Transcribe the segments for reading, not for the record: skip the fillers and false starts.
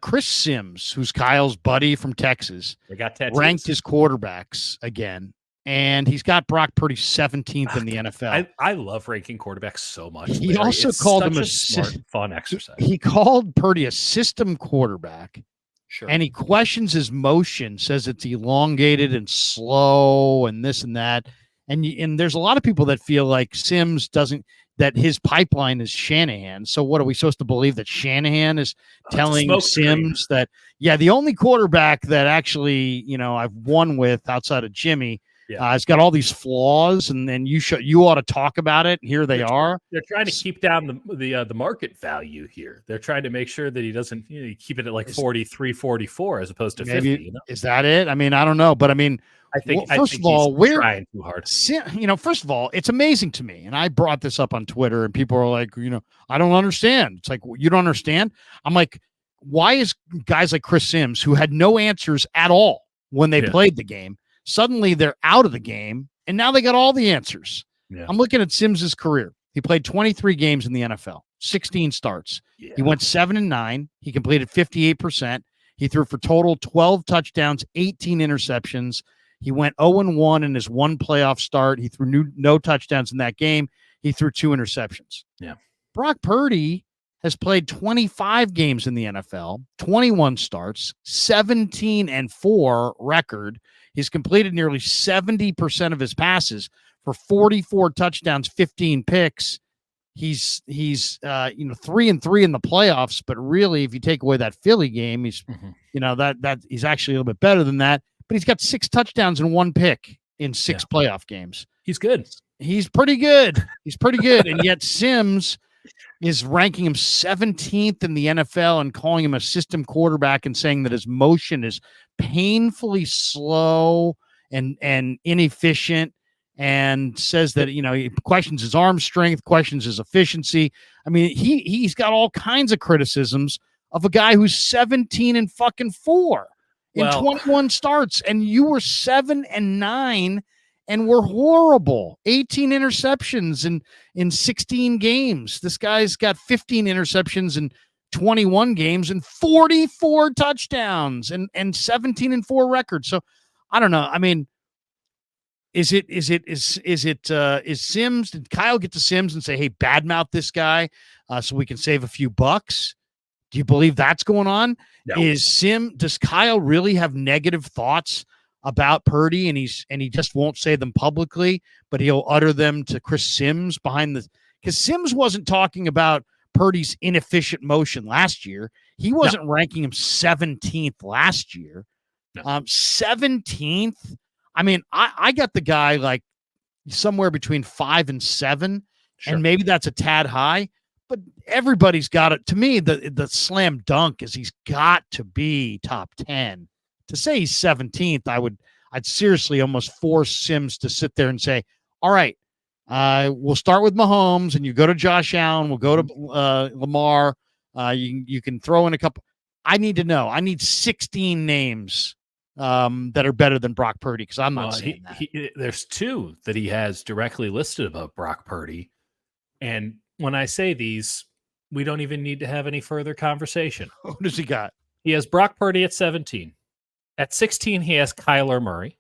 Chris Sims, who's Kyle's buddy from Texas, They got tattoos. Ranked his quarterbacks again, and he's got Brock Purdy 17th in the NFL. I love ranking quarterbacks so much. He also called him a smart, fun exercise. He called Purdy a system quarterback. Sure. And he questions his motion, says it's elongated and slow and this and that. And there's a lot of people that feel like Sims doesn't, that his pipeline is Shanahan. So what are we supposed to believe, that Shanahan is telling Sims that, yeah, the only quarterback that actually, I've won with outside of Jimmy, it's got all these flaws, and then you ought to talk about it. And here they are. They're trying to keep down the market value here. They're trying to make sure that he doesn't keep it at like 43, 44 as opposed to 50. Is that it? I mean, I don't know, but I mean, I think first of all, we're trying too hard. First of all, it's amazing to me, and I brought this up on Twitter, and people are like, I don't understand. It's like, you don't understand. I'm like, why is guys like Chris Sims, who had no answers at all when they played the game, suddenly they're out of the game, and now they got all the answers. Yeah. I'm looking at Sims's career. He played 23 games in the NFL, 16 starts. Yeah. He went 7-9. He completed 58%. He threw for total 12 touchdowns, 18 interceptions. He went 0-1 in his one playoff start. He threw no touchdowns in that game. He threw 2 interceptions. Yeah. Brock Purdy has played 25 games in the NFL, 21 starts, 17-4 record. He's completed nearly 70% of his passes for 44 touchdowns, 15 picks. He's 3-3 in the playoffs, but really, if you take away that Philly game, he's that he's actually a little bit better than that. But he's got 6 touchdowns and 1 pick in 6 playoff games. He's good. He's pretty good. And yet Sims is ranking him 17th in the NFL and calling him a system quarterback and saying that his motion is painfully slow and inefficient, and says that, he questions his arm strength, questions his efficiency. I mean, he's got all kinds of criticisms of a guy who's 17-4 in 21 starts, and you were 7-9 and were horrible. 18 interceptions in 16 games. This guy's got 15 interceptions in 21 games and 44 touchdowns and 17-4 record. So I don't know. I mean, is Sims? Did Kyle get to Sims and say, "Hey, badmouth this guy so we can save a few bucks"? Do you believe that's going on? No. Does Kyle really have negative thoughts about Purdy, and he just won't say them publicly, but he'll utter them to Chris Sims because Sims wasn't talking about Purdy's inefficient motion last year. He wasn't ranking him 17th last year. 17th. I mean, I got the guy like somewhere between 5 and 7, and maybe that's a tad high, but everybody's got it. To me, the slam dunk is he's got to be top 10. To say he's 17th, I'd seriously almost force Sims to sit there and say, all right, we'll start with Mahomes, and you go to Josh Allen, we'll go to Lamar. You can throw in a couple. I need to know. I need 16 names that are better than Brock Purdy, because I'm not saying that. There's 2 that he has directly listed about Brock Purdy. And when I say these, we don't even need to have any further conversation. Who does he got? He has Brock Purdy at 17. At 16, he has Kyler Murray.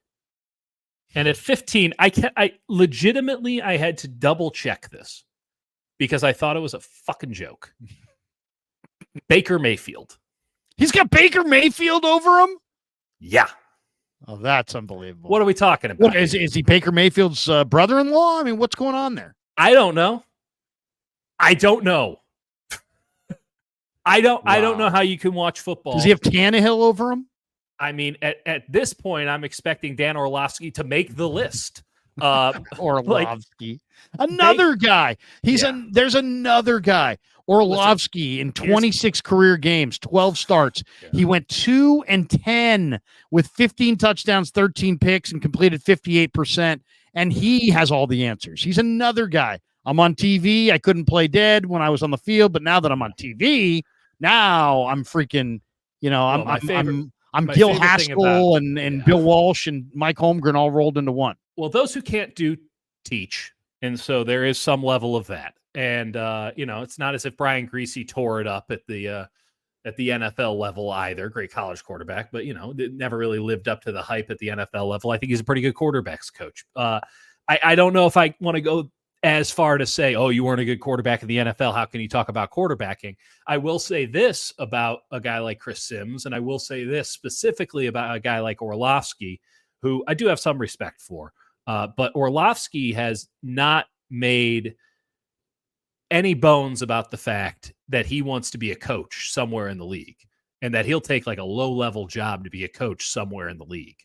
And at 15, I legitimately had to double check this because I thought it was a fucking joke. Baker Mayfield. He's got Baker Mayfield over him? Yeah. Oh, that's unbelievable. What are we talking about? Is he Baker Mayfield's brother-in-law? I mean, what's going on there? I don't know. I don't know how you can watch football. Does he have Tannehill over him? I mean, at this point, I'm expecting Dan Orlovsky to make the list. Orlovsky. Another guy. There's another guy. Orlovsky in 26 career games, 12 starts. Yeah. He went 2-10 with 15 touchdowns, 13 picks, and completed 58%. And he has all the answers. He's another guy. I'm on TV. I couldn't play dead when I was on the field, but now that I'm on TV, now I'm freaking, I'm Gil Haskell and Bill Walsh and Mike Holmgren all rolled into one. Well, those who can't teach. And so there is some level of that. And, it's not as if Brian Greasy tore it up at the at the NFL level either. Great college quarterback, but never really lived up to the hype at the NFL level. I think he's a pretty good quarterbacks coach. I don't know if I want to go as far to say, oh, you weren't a good quarterback in the NFL. How can you talk about quarterbacking? I will say this about a guy like Chris Sims, and I will say this specifically about a guy like Orlovsky, who I do have some respect for. But Orlovsky has not made any bones about the fact that he wants to be a coach somewhere in the league and that he'll take like a low-level job to be a coach somewhere in the league.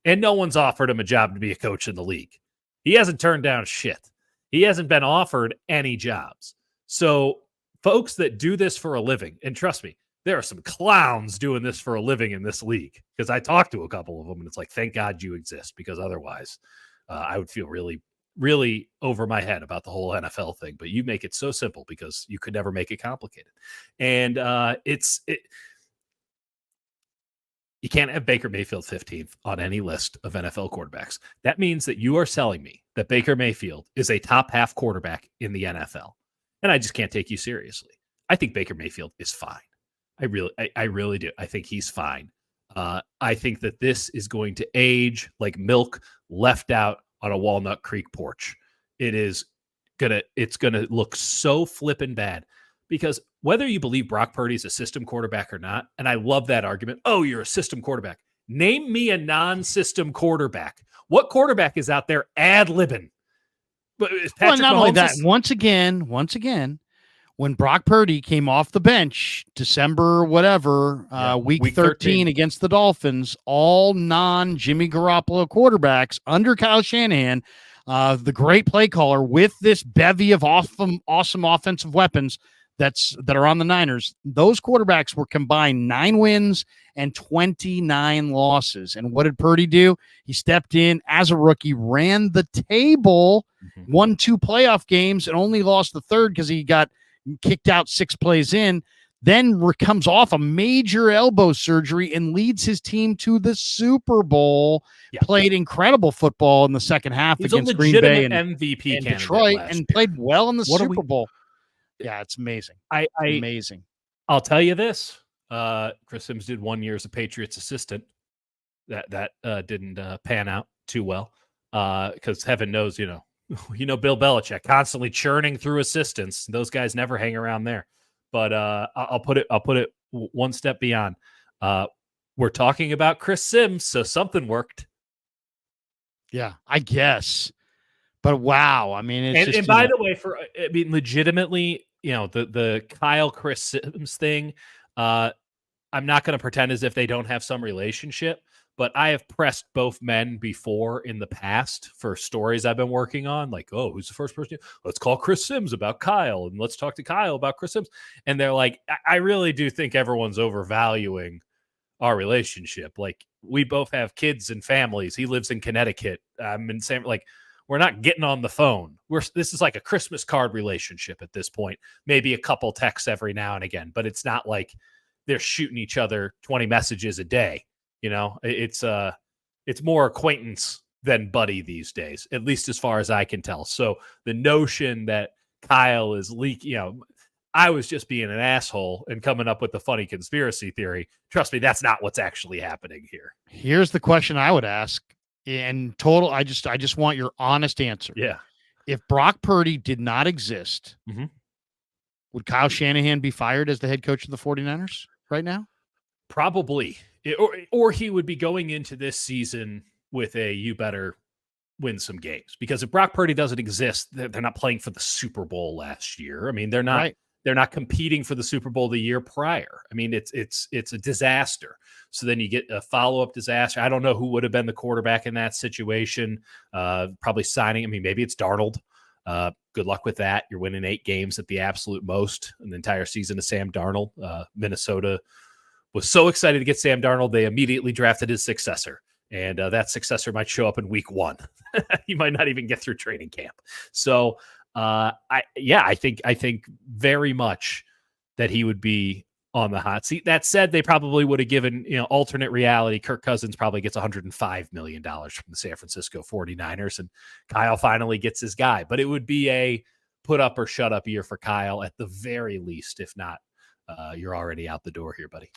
And no one's offered him a job to be a coach in the league. He hasn't turned down shit. He hasn't been offered any jobs. So folks that do this for a living, and trust me, there are some clowns doing this for a living in this league, because I talked to a couple of them and it's like, thank God you exist, because otherwise I would feel really, really over my head about the whole NFL thing. But you make it so simple because you could never make it complicated. And you can't have Baker Mayfield 15th on any list of NFL quarterbacks. That means that you are selling me that Baker Mayfield is a top half quarterback in the NFL. And I just can't take you seriously. I think Baker Mayfield is fine. I really do. I think he's fine. I think that this is going to age like milk left out on a Walnut Creek porch. It's gonna look so flippin' bad, because whether you believe Brock Purdy's a system quarterback or not, and I love that argument. Oh, you're a system quarterback. Name me a non-system quarterback. What quarterback is out there ad-libbing? Well, not only that, once again, when Brock Purdy came off the bench, December, week 13 against the Dolphins, all non-Jimmy Garoppolo quarterbacks under Kyle Shanahan, the great play caller with this bevy of awesome offensive weapons that are on the Niners, those quarterbacks were combined 9 wins and 29 losses. And what did Purdy do? He stepped in as a rookie, ran the table, won 2 playoff games, and only lost the third because he got kicked out 6 plays in, then comes off a major elbow surgery and leads his team to the Super Bowl. Played incredible football in the second half against Green Bay and MVP and Detroit, and played well in the Super Bowl. Yeah, it's amazing. Amazing. I'll tell you this. Chris Sims did 1 year as a Patriots assistant. That didn't pan out too well, because heaven knows, Bill Belichick constantly churning through assistants. Those guys never hang around there. But I'll put it one step beyond. We're talking about Chris Sims, so something worked. Yeah, I guess. But wow, I mean, it's and by the way, legitimately, the Kyle Chris Sims thing. I'm not going to pretend as if they don't have some relationship, but I have pressed both men before in the past for stories I've been working on. Like, oh, who's the first person? Let's call Chris Sims about Kyle, and let's talk to Kyle about Chris Sims. And they're like, I really do think everyone's overvaluing our relationship. Like, we both have kids and families. He lives in Connecticut. I'm in San. Like, we're not getting on the phone. This is like a Christmas card relationship at this point. Maybe a couple texts every now and again, but it's not like they're shooting each other 20 messages a day. It's more acquaintance than buddy these days, at least as far as I can tell. So the notion that Kyle is leaking, I was just being an asshole and coming up with the funny conspiracy theory. Trust me, that's not what's actually happening here. Here's the question I would ask. In total, I just want your honest answer. Yeah. If Brock Purdy did not exist, would Kyle Shanahan be fired as the head coach of the 49ers right now? Probably. Or he would be going into this season with you better win some games. Because if Brock Purdy doesn't exist, they're not playing for the Super Bowl last year. I mean, they're not. Right. They're not competing for the Super Bowl the year prior. I mean, it's a disaster. So then you get a follow-up disaster. I don't know who would have been the quarterback in that situation. Probably signing. I mean, maybe it's Darnold. Good luck with that. You're winning 8 games at the absolute most an entire season of Sam Darnold. Minnesota was so excited to get Sam Darnold, they immediately drafted his successor. And that successor might show up in week 1. He might not even get through training camp. So I think very much that he would be on the hot seat. That said, they probably would have given, alternate reality. Kirk Cousins probably gets $105 million from the San Francisco 49ers, and Kyle finally gets his guy. But it would be a put up or shut up year for Kyle at the very least, if not you're already out the door here, buddy.